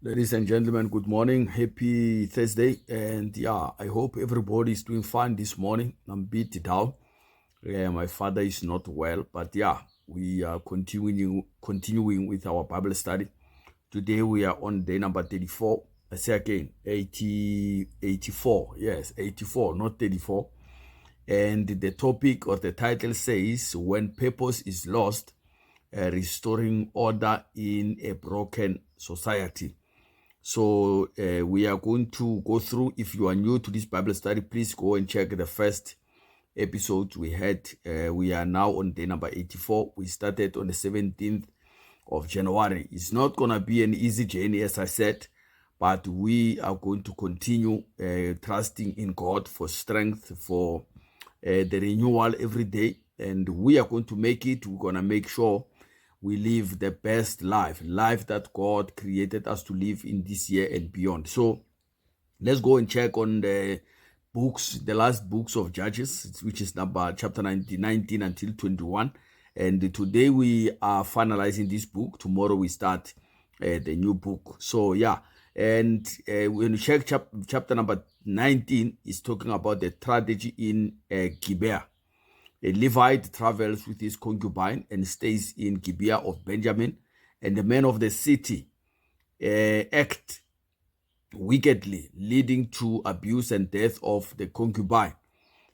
Ladies and gentlemen, good morning. Happy Thursday. And yeah, I hope everybody is doing fine this morning. I'm beat down. My father is not well, but yeah, we are continuing with our Bible study. Today we are on day number 34. I say again, 84. Yes, 84, not 34. And the topic or the title says, When Purpose is Lost, Restoring Order in a Broken Society. So we are going to go through. If you are new to this Bible study, please go and check the first episode we had. We are now on day number 84. We started on the 17th of January. It's not going to be an easy journey, as I said, but we are going to continue trusting in God for strength, for the renewal every day. And we are going to make it. We're going to make sure we live the best life that God created us to live in this year and beyond. So let's go and check on the books, the last books of Judges, which is chapter 19 until 21. And today we are finalizing this book. Tomorrow we start the new book. So yeah, and when you check chapter number 19, is talking about the tragedy in Gibeah. A Levite travels with his concubine and stays in Gibeah of Benjamin, and the men of the city act wickedly, leading to abuse and death of the concubine.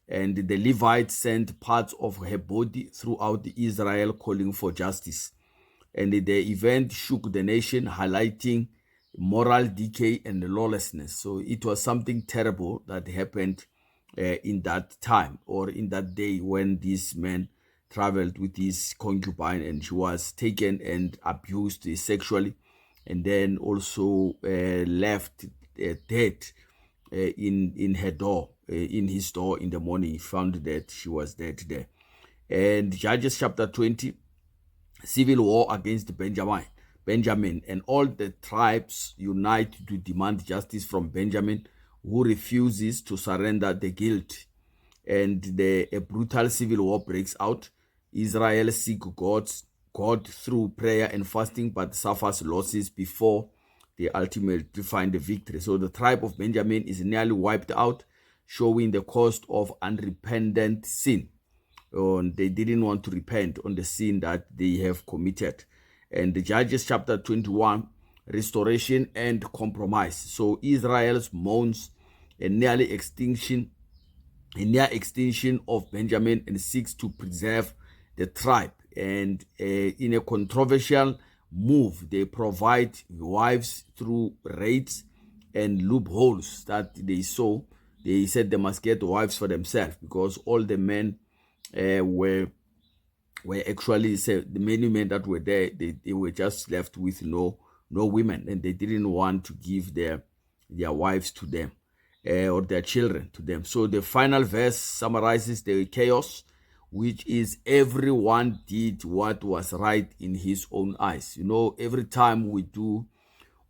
And the Levite sent parts of her body throughout Israel, calling for justice. And the event shook the nation, highlighting moral decay and lawlessness. So it was something terrible that happened in that time, or in that day, when this man traveled with his concubine and she was taken and abused sexually, and then also left dead in her door, in his door in the morning. He found that she was dead there. And Judges chapter 20, civil war against Benjamin, and all the tribes unite to demand justice from Benjamin, who refuses to surrender the guilt. And a brutal civil war breaks out. Israel seeks God through prayer and fasting, but suffers losses before they ultimately find the victory. So the tribe of Benjamin is nearly wiped out, showing the cost of unrepentant sin. They didn't want to repent on the sin that they have committed. And the Judges chapter 21, restoration and compromise. So Israel mourns a near extinction of Benjamin and seeks to preserve the tribe. And in a controversial move, they provide wives through raids and loopholes that they saw. They said they must get wives for themselves, because all the men were actually, the many men that were there, they were just left with no women, and they didn't want to give their wives to them, or their children to them. So the final verse summarizes the chaos, which is everyone did what was right in his own eyes. Every time we do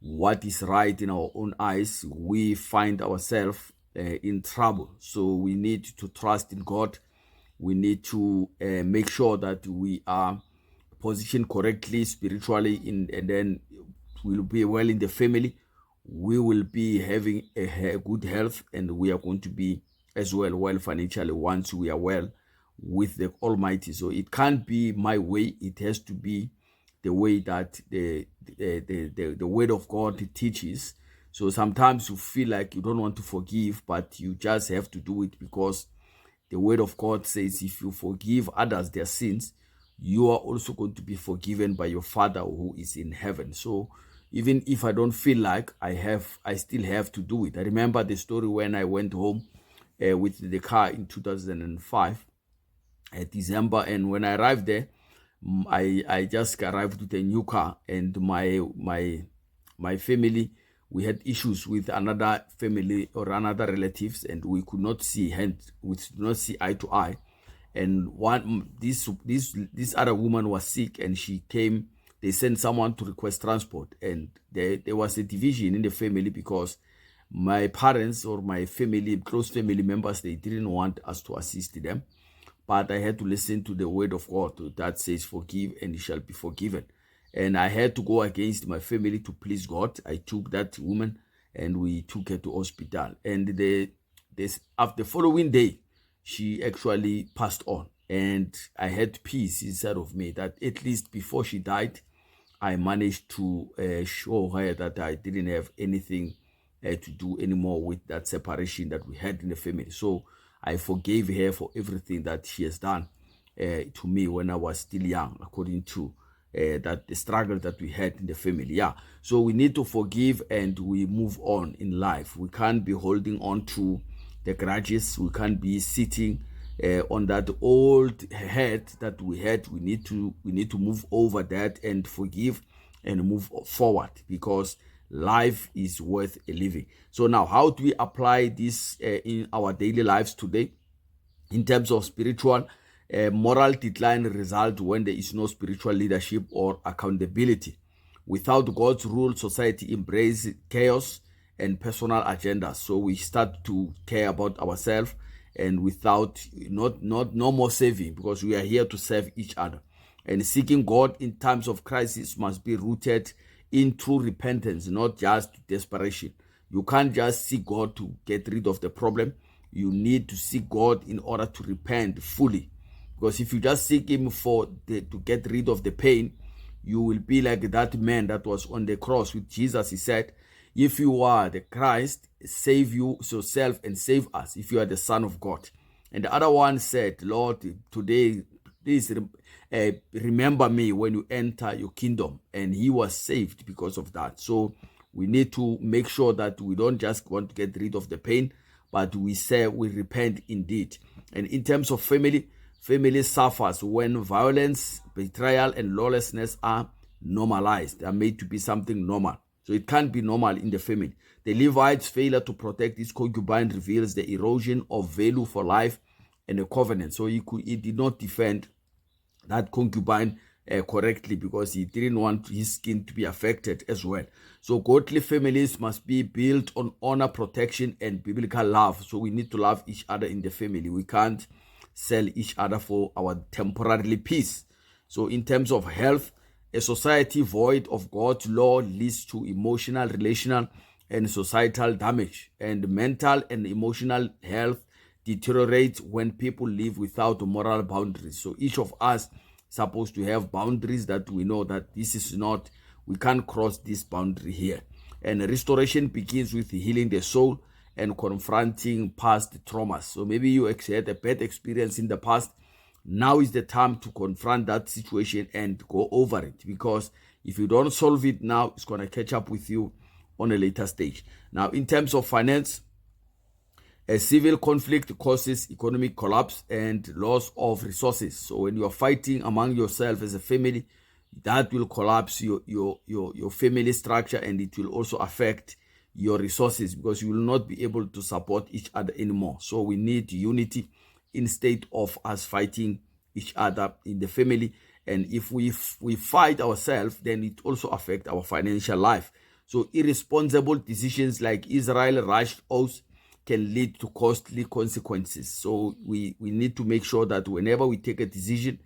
what is right in our own eyes, we find ourselves in trouble. So we need to trust in God. We need to make sure that we are positioned correctly spiritually, and then we'll be well in the family. We will be having a good health, and we are going to be as well financially once we are well with the Almighty. So it can't be my way. It has to be the way that the Word of God teaches. So sometimes you feel like you don't want to forgive, but you just have to do it, because the Word of God says if you forgive others their sins, you are also going to be forgiven by your Father who is in heaven. So even if I don't feel like I still have to do it. I remember the story when I went home with the car in 2005 at December, and when I arrived there, I just arrived with a new car, and my family, we had issues with another family or another relatives, and we could not see eye to eye. And this other woman was sick, and she came. They sent someone to request transport, and there was a division in the family, because my parents or my family, close family members, they didn't want us to assist them. But I had to listen to the Word of God that says, forgive and you shall be forgiven. And I had to go against my family to please God. I took that woman and we took her to hospital. And after the following day, she actually passed on. And I had peace inside of me that at least before she died, I managed to show her that I didn't have anything to do anymore with that separation that we had in the family. So I forgave her for everything that she has done to me when I was still young, according to that the struggle that we had in the family. Yeah, so we need to forgive and we move on in life. We can't be holding on to the grudges. We can't be sitting on that old head that we had. We need to move over that and forgive and move forward, because life is worth a living. So now, how do we apply this in our daily lives today? In terms of spiritual, moral decline result when there is no spiritual leadership or accountability. Without God's rule, society embraces chaos and personal agendas. So we start to care about ourselves, and without no more saving, because we are here to serve each other. And seeking God in times of crisis must be rooted in true repentance, not just desperation. You can't just seek God to get rid of the problem. You need to seek God in order to repent fully. Because if you just seek him to get rid of the pain, you will be like that man that was on the cross with Jesus. He said, if you are the Christ, save yourself and save us, if you are the Son of God. And the other one said, Lord, today, please remember me when you enter your kingdom. And he was saved because of that. So we need to make sure that we don't just want to get rid of the pain, but we say we repent indeed. And in terms of family suffers when violence, betrayal, and lawlessness are normalized. They are made to be something normal. So it can't be normal in the family. The Levite's failure to protect his concubine reveals the erosion of value for life and the covenant. So he did not defend that concubine correctly, because he didn't want his skin to be affected as well. So godly families must be built on honor, protection, and biblical love. So we need to love each other in the family. We can't sell each other for our temporary peace. So in terms of health, a society void of God's law leads to emotional, relational, and societal damage. And mental and emotional health deteriorates when people live without moral boundaries. So each of us is supposed to have boundaries that we know that this is not, we can't cross this boundary here. And restoration begins with healing the soul and confronting past traumas. So maybe you had a bad experience in the past. Now is the time to confront that situation and go over it, because if you don't solve it now, it's going to catch up with you on a later stage. Now, in terms of finance, a civil conflict causes economic collapse and loss of resources. So when you are fighting among yourself as a family, that will collapse your family structure, and it will also affect your resources, because you will not be able to support each other anymore. So we need unity instead of us fighting each other in the family. And if we fight ourselves, then it also affects our financial life. So irresponsible decisions like Israel rushed oaths can lead to costly consequences. So we need to make sure that whenever we take a decision,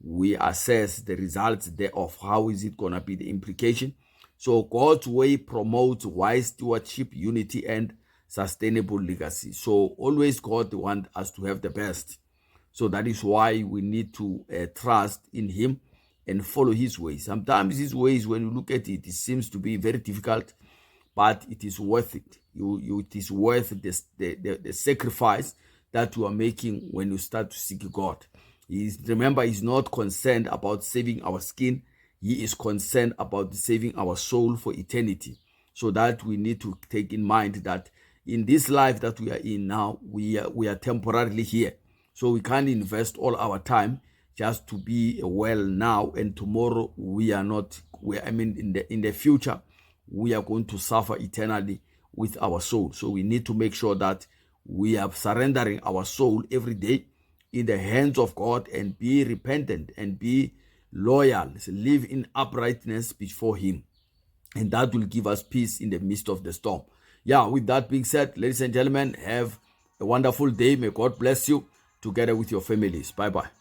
we assess the results thereof. How is it going to be the implication? So God's way promotes wise stewardship, unity, and sustainable legacy. So always God wants us to have the best. So that is why we need to trust in him and follow his ways. Sometimes his ways, when you look at it, it seems to be very difficult, but it is worth it. It is worth the sacrifice that you are making when you start to seek God. Remember, he's not concerned about saving our skin. He is concerned about saving our soul for eternity. So that we need to take in mind that in this life that we are in now, we are temporarily here. So we can't invest all our time just to be well now, and tomorrow we are not. In the future, we are going to suffer eternally with our soul. So we need to make sure that we are surrendering our soul every day in the hands of God, and be repentant and be loyal, live in uprightness before him. And that will give us peace in the midst of the storm. Yeah, with that being said, ladies and gentlemen, have a wonderful day. May God bless you together with your families. Bye-bye.